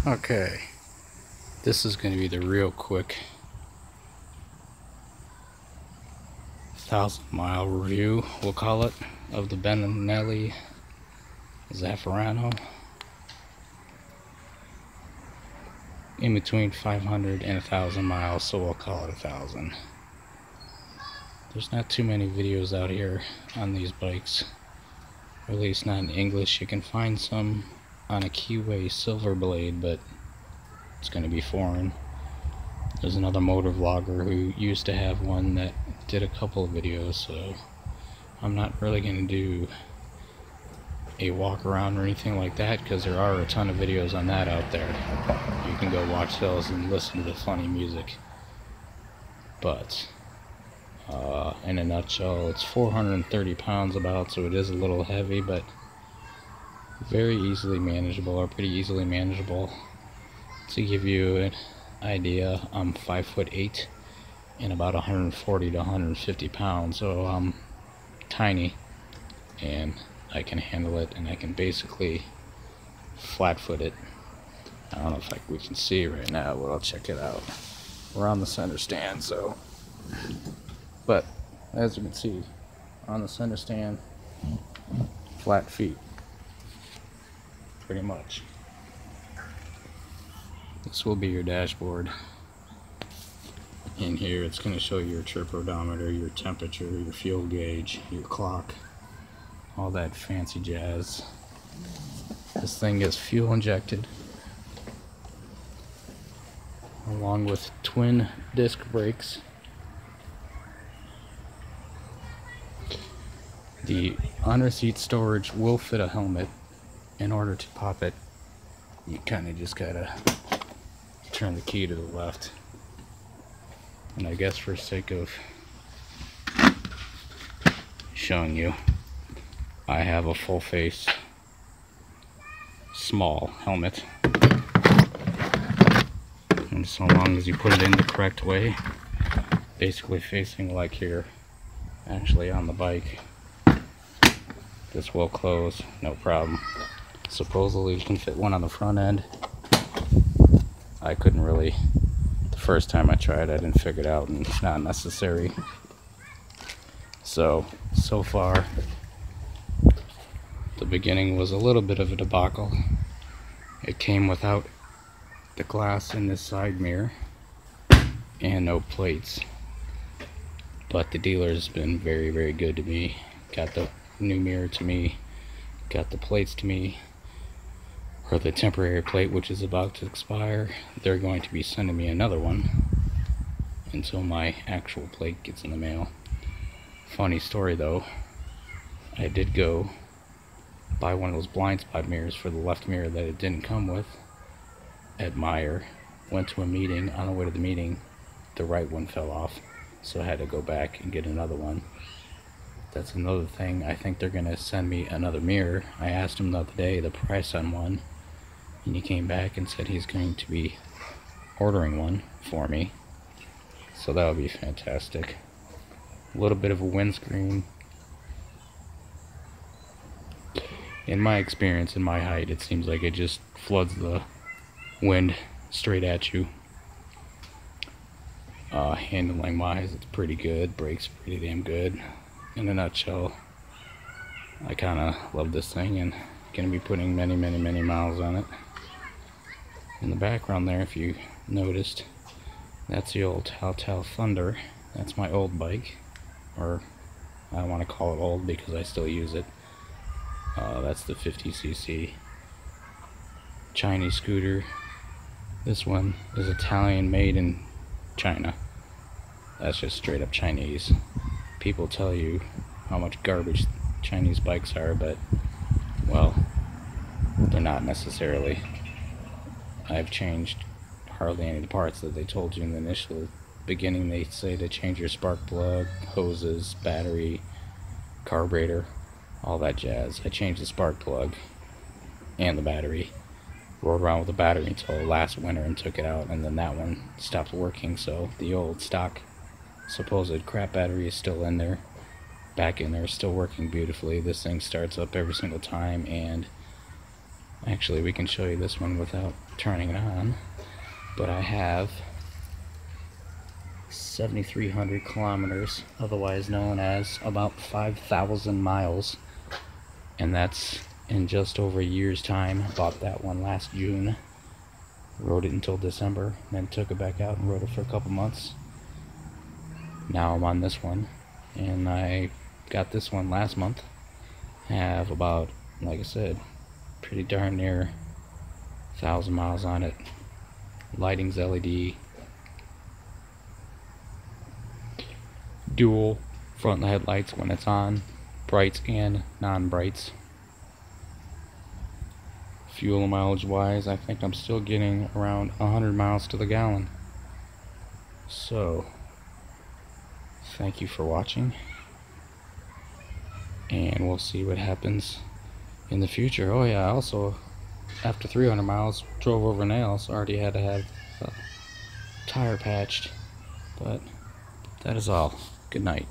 Okay, this is going to be the real quick 1,000-mile review, we'll call it, of the Benelli zafferano. In between 500 and 1,000 miles, so we'll call it 1,000. There's not too many videos out here on these bikes, or at least not in English. You can find some on a Keyway Silver Blade, but it's going to be foreign. There's another motor vlogger who used to have one that did a couple of videos, so I'm not really going to do a walk around or anything like that, because there are a ton of videos on that out there. You can go watch those and listen to the funny music. But in a nutshell, it's 430 pounds about, so it is a little heavy, but very easily manageable, or pretty easily manageable. To give you an idea, I'm 5'8" and about 140 to 150 pounds, so I'm tiny, and I can handle it, and I can basically flat foot it. I don't know if we can see right now, but I'll check it out. We're on the center stand, so, but as you can see, on the center stand, flat feet, pretty much. This will be your dashboard. In here, it's going to show your trip odometer, your temperature, your fuel gauge, your clock, all that fancy jazz. This thing is fuel injected, along with twin disc brakes. The under seat storage will fit a helmet. In order to pop it, you kind of just gotta turn the key to the left. And I guess for sake of showing you, I have a full face small helmet, and so long as you put it in the correct way, basically facing like here, actually on the bike, this will close, no problem. Supposedly you can fit one on the front end. I couldn't really, the first time I tried, I didn't figure it out, and it's not necessary. So far, the beginning was a little bit of a debacle. It came without the glass in this side mirror and no plates, but the dealer's been very, very good to me. Got the new mirror to me, got the plates to me, or the temporary plate, which is about to expire. They're going to be sending me another one until my actual plate gets in the mail. Funny story though, I did go buy one of those blind spot mirrors for the left mirror that it didn't come with at Meyer. Went to a meeting. On the way to the meeting, the right one fell off, so I had to go back and get another one. That's another thing. I think they're gonna send me another mirror. I asked him the other day the price on one, and he came back and said he's going to be ordering one for me, so that would be fantastic. A little bit of a windscreen. In my experience, in my height, it seems like it just floods the wind straight at you. Handling wise, it's pretty good. Brakes pretty damn good. In a nutshell, I kind of love this thing, and gonna be putting many, many, many miles on it. In the background there, if you noticed, that's the old Telltale Thunder. That's my old bike, or I don't want to call it old because I still use it. That's the 50cc Chinese scooter. This one is Italian, made in China. That's just straight up Chinese. People tell you how much garbage Chinese bikes are, but, well, they're not necessarily. I've changed hardly any of the parts that they told you in the initial beginning. They say to change your spark plug, hoses, battery, carburetor, all that jazz. I changed the spark plug and the battery. Rode around with the battery until last winter and took it out, and then that one stopped working, so the old stock supposed crap battery is still in there, back in there, still working beautifully. This thing starts up every single time, and Actually, we can show you this one without turning it on, but I have 7,300 kilometers, otherwise known as about 5,000 miles, and that's in just over a year's time. Bought that one last June, rode it until December, then took it back out and rode it for a couple months. Now I'm on this one, and I got this one last month. Have about, like I said, pretty darn near 1,000 miles on it. Lighting's LED, dual front headlights when it's on, brights and non-brights. Fuel mileage wise, I think I'm still getting around 100 miles to the gallon. So thank you for watching, and we'll see what happens in the future. Oh yeah, also after 300 miles drove over nails, already had to have a tire patched. But that is all. Good night.